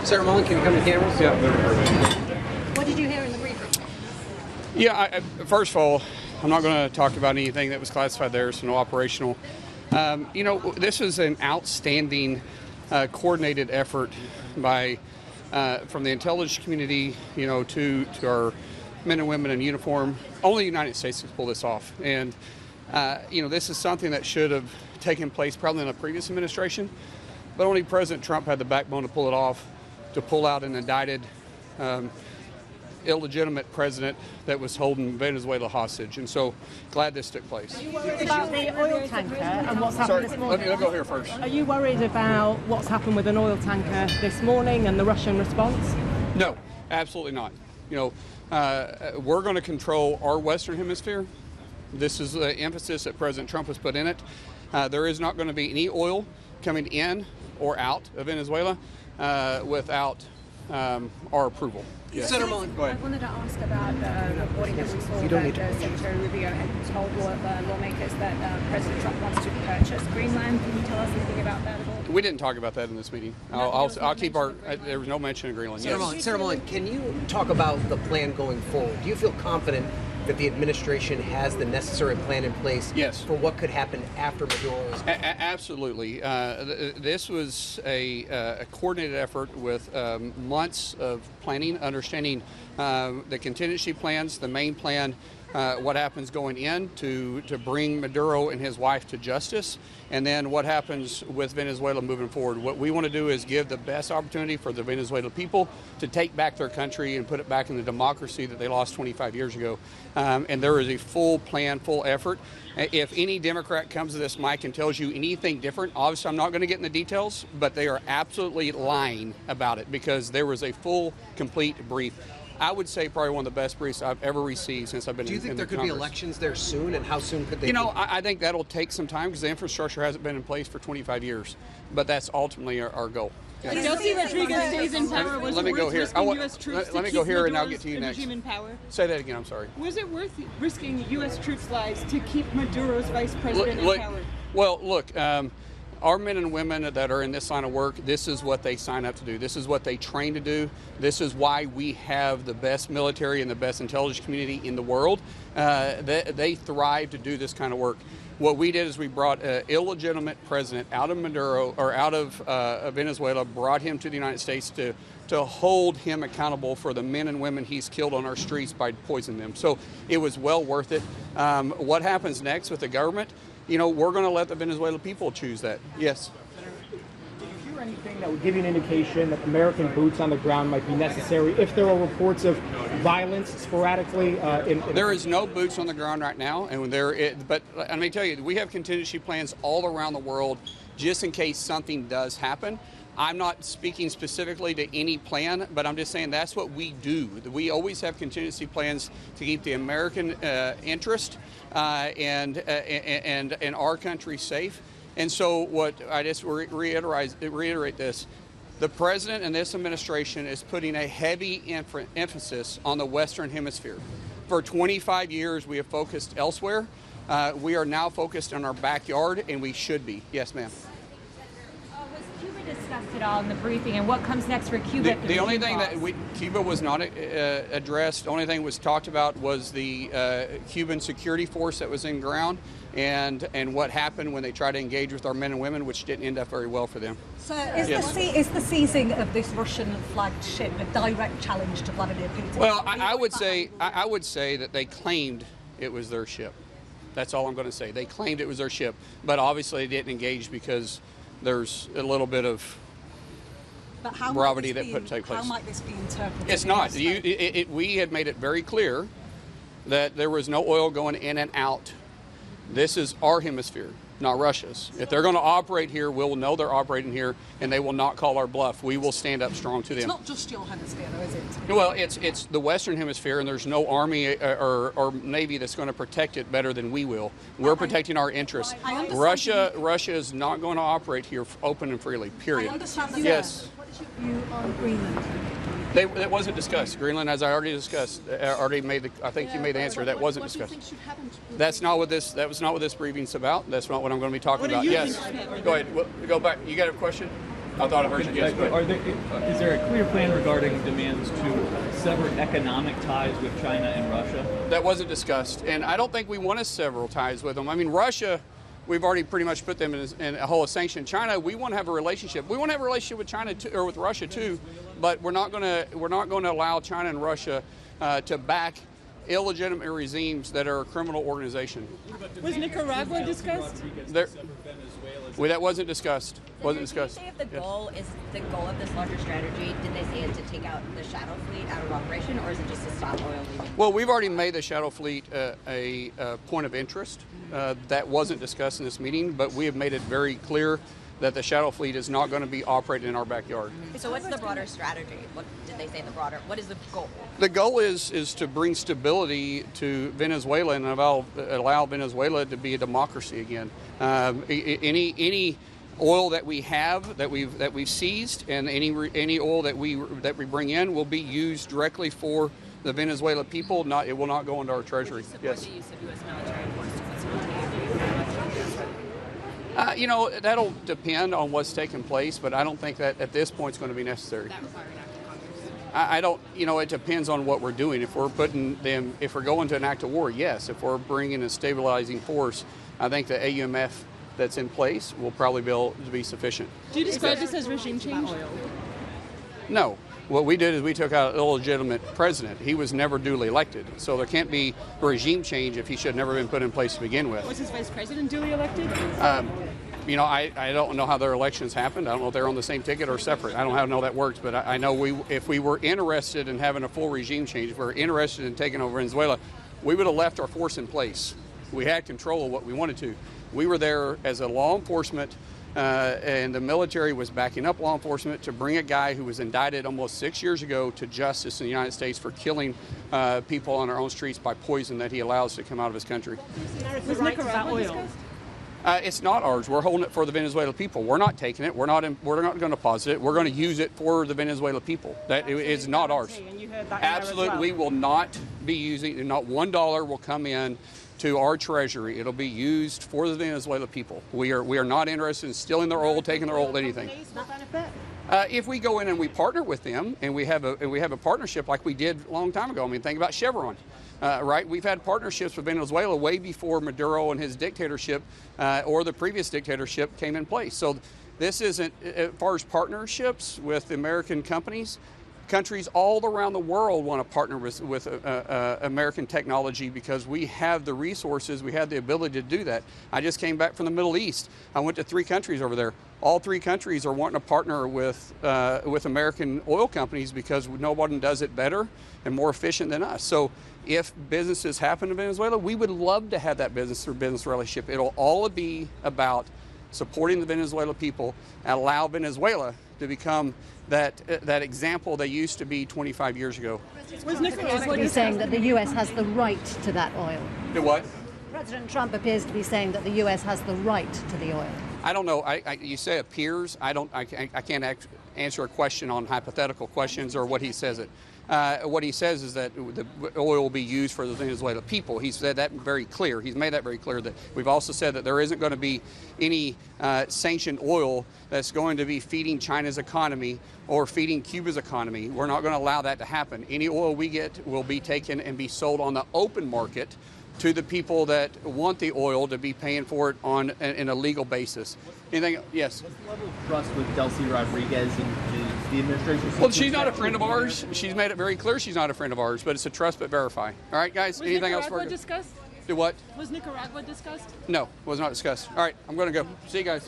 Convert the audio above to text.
Sarah Mullin, can you come to cameras? Yeah. What did you hear in the briefing? Yeah, first of all, I'm not going to talk about anything that was classified there, so no operational. You know, this was an outstanding coordinated effort by from the intelligence community, you know, to our men and women in uniform. Only the United States can pull this off. And, you know, this is something that should have taken place probably in a previous administration, but only President Trump had the backbone to pull it off, to pull out an indicted illegitimate president that was holding Venezuela hostage. And so glad this took place. Are you worried about the oil tanker and what's happened this morning? Let me go here first. Are you worried about what's happened with an oil tanker this morning and the Russian response? No, absolutely not. You know, we're going to control our Western Hemisphere. This is the emphasis that President Trump has put in it. There is not going to be any oil coming in or out of Venezuela without our approval. Yes. Senator Mullin, go ahead. I wanted to ask about the reporting that we saw that Secretary Rubio had told lawmakers that President Trump wants to purchase Greenland. Can you tell us anything about that at all? We didn't talk about that in this meeting. I'll keep our. There was no mention of Greenland. Senator Mullin, can you talk about the plan going forward? Do you feel confident that the administration has the necessary plan in place for what could happen after Maduro's? Absolutely. This was a coordinated effort with months of planning, understanding the contingency plans, the main plan, what happens going in to bring Maduro and his wife to justice, and then what happens with Venezuela moving forward. What we want to do is give the best opportunity for the Venezuelan people to take back their country and put it back in the democracy that they lost 25 years ago. And there is a full plan, full effort. If any Democrat comes to this mic and tells you anything different, obviously I'm not going to get in the details, but they are absolutely lying about it because there was a full, complete brief. I would say probably one of the best briefs I've ever received since I've been in the Congress. Do you think there could be elections there soon, and how soon could they be? You know, I think that'll take some time because the infrastructure hasn't been in place for 25 years, but that's ultimately our goal. Yeah. Delcy Rodriguez stays in power. Was let me it go worth here. risking U.S. troops Let me to go keep here and I'll Maduro's get to you next. regime in power? Say that again, I'm sorry. Was it worth risking U.S. troops' lives to keep Maduro's vice president in power? Well, look, our men and women that are in this line of work, this is what they sign up to do. This is what they train to do. This is why we have the best military and the best intelligence community in the world. They thrive to do this kind of work. What we did is we brought an illegitimate president out of Maduro or out of Venezuela, brought him to the United States to hold him accountable for the men and women he's killed on our streets by poisoning them. So it was well worth it. What happens next with the government? You know, we're going to let the Venezuelan people choose that. Yes. Do you hear anything that would give you an indication that American boots on the ground might be necessary if there are reports of violence sporadically? There is no boots on the ground right now, and but let me tell you, we have contingency plans all around the world just in case something does happen. I'm not speaking specifically to any plan, but I'm just saying that's what we do. We always have contingency plans to keep the American interest and our country safe. And so what I just reiterate this, the president and this administration is putting a heavy emphasis on the Western Hemisphere. For 25 years, we have focused elsewhere. We are now focused on our backyard, and we should be. Yes, ma'am. Discussed it all in the briefing, and what comes next for Cuba? The only thing that Cuba was not addressed, the only thing was talked about was the Cuban security force that was in ground and what happened when they tried to engage with our men and women, which didn't end up very well for them. So is the seizing of this Russian-flagged ship a direct challenge to Vladimir Putin? Well, I would say that they claimed it was their ship. That's all I'm going to say. They claimed it was their ship, but obviously they didn't engage because there's a little bit of gravity that could take place. How might this be interpreted? It's not. We had made it very clear that there was no oil going in and out. This is our hemisphere, not Russia's. If they're going to operate here, we'll know they're operating here, and they will not call our bluff. We will stand up strong to them. It's not just your hemisphere, though, is it? Well, it's the Western Hemisphere, and there's no Army or Navy that's going to protect it better than we will. We're protecting our interests. Russia is not going to operate here open and freely, period. I understand that. Yes. What is your view on Greenland? That wasn't discussed. Greenland, as I already discussed, I think you made the answer. That wasn't discussed. What do you think should happen to Greenland? That was not what this briefing's about. That's not what I'm going to be talking about. Yes. Go ahead. Go back. You got a question? I thought I heard you. Yes, is there a clear plan regarding demands to sever economic ties with China and Russia? That wasn't discussed, and I don't think we want to sever ties with them. I mean, Russia, we've already pretty much put them in a whole sanction. China, we want to have a relationship. We want to have a relationship with China too, or with Russia too, but we're not going to allow China and Russia to back illegitimate regimes that are a criminal organization. Was Nicaragua discussed? That wasn't discussed. Wasn't discussed. Did they say if the goal is the goal of this larger strategy? Did they say it to take out the shadow fleet out of operation, or is it just to stop oil leaving? Well, we've already made the shadow fleet a point of interest. That wasn't discussed in this meeting, but we have made it very clear that the shadow fleet is not going to be operating in our backyard. So what's the broader strategy? What did they say what is the goal? The goal is to bring stability to Venezuela and allow Venezuela to be a democracy again. Any oil that we have that we've seized, and any oil that we bring in will be used directly for the Venezuela people. It will not go into our treasury. Yes. The use of U.S. military force to facilitate. That'll depend on what's taking place, but I don't think that at this point it's going to be necessary. That require an act of Congress? I don't, it depends on what we're doing. If we're going to an act of war, yes. If we're bringing a stabilizing force, I think the AUMF that's in place will probably be able to be sufficient. Do you describe this as regime change? No. What we did is we took out an illegitimate president. He was never duly elected. So there can't be regime change if he should have never been put in place to begin with. Was his vice president duly elected? I don't know how their elections happened. I don't know if they're on the same ticket or separate. I don't know how that works, but I know if we were interested in having a full regime change, if we were interested in taking over Venezuela, we would have left our force in place. We had control of what we wanted to. We were there as a law enforcement, and the military was backing up law enforcement to bring a guy who was indicted almost 6 years ago to justice in the United States for killing people on our own streets by poison that he allows to come out of his country. Was Nicaragua discussed? It's not ours. We're holding it for the Venezuelan people. We're not taking it. We're not going to deposit it. We're going to use it for the Venezuelan people. That is not ours. Absolutely, we will not be using. Not $1 will come in to our treasury. It'll be used for the Venezuelan people. We are not interested in stealing their oil, taking their oil, anything. If we go in and we partner with them, and we have a partnership like we did a long time ago. I mean, think about Chevron. Right? We've had partnerships with Venezuela way before Maduro and his dictatorship or the previous dictatorship came in place. So this isn't, as far as partnerships with American companies, countries all around the world want to partner with American technology because we have the resources, we have the ability to do that. I just came back from the Middle East. I went to 3 countries over there. All 3 countries are wanting to partner with American oil companies because no one does it better and more efficient than us. So if businesses happen in Venezuela, we would love to have that business or business relationship. It'll all be about supporting the Venezuelan people and allow Venezuela to become that example they used to be 25 years ago. Was Nicaragua saying that the U.S. has the right to that oil? The what? President Trump appears to be saying that the U.S. has the right to the oil. I don't know. You say appears. I can't answer a question on hypothetical questions or what he says it. What he says is that the oil will be used for the Venezuelan people. He said that very clear. He's made that very clear. That we've also said that there isn't going to be any sanctioned oil that's going to be feeding China's economy or feeding Cuba's economy. We're not going to allow that to happen. Any oil we get will be taken and be sold on the open market to the people that want the oil to be paying for it on in a legal basis. Anything? Yes. What's the level of trust with Delcy Rodriguez and the administration? Well, she's not a friend of ours. She's made it very clear she's not a friend of ours, but it's a trust but verify. All right, guys? Was anything else? Was Nicaragua discussed? Do what? Was Nicaragua discussed? No, was not discussed. All right, I'm going to go. See you guys.